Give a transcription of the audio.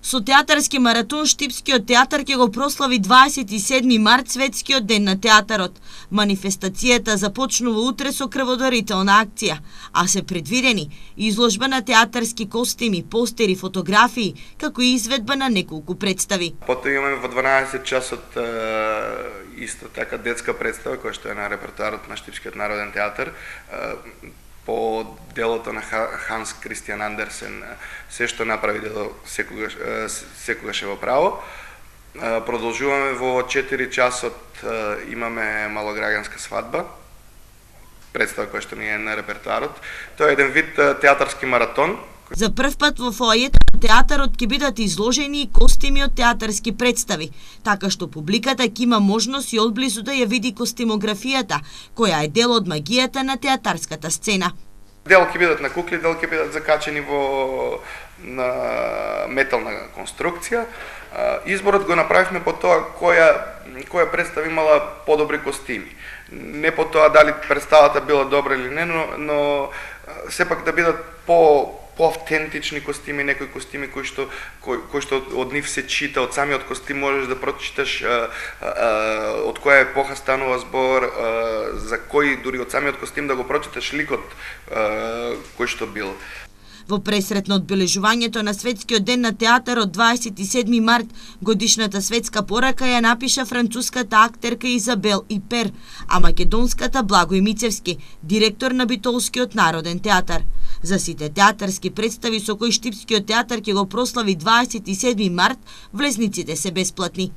Со театарски маратон Штипскиот театар ќе го прослави 27 март светскиот ден на театарот. Манифестацијата започнува утре со крводарителна акција, а се предвидени изложба на театарски костими, постери, фотографии, како и изведба на неколку представи. Потоа имаме во 12 часот исто така детска представа која што е на репертоарот на Штипскиот народен театар. По делото на Ханс Кристијан Андерсен, се што направи дело секогаш е во право. Продолжуваме во 4 часот, имаме малограѓанска свадба, представа која што ни е на репертоарот. Тоа е еден вид театарски маратон. За прв пат во фоајето на театарот ќе бидат изложени и костими од театарски представи, така што публиката ќе има можност и одблизу да ја види костимографијата, која е дел од магијата на театарската сцена. Дел ќе бидат на кукли, дел ќе бидат закачени во на метална конструкција. Изборот го направивме по тоа која представа имала подобри костими. Не по тоа дали представата била добра или не, но сепак да бидат по-автентични костими, некои костими кои што од нив се чита, од самиот костим можеш да прочиташ од која епоха станува збор, за кој дури од самиот костим да го прочиташ ликот кој што бил. Во пресрет на одбележувањето на светскиот ден на театарот 27 март, годишната светска порака ја напиша француската актерка Изабел Ипер, а македонската Благој Мицевски, директор на Битолскиот народен театар. За сите театарски представи со кои Штипскиот театар ќе го прослави 27 март, влезниците се бесплатни.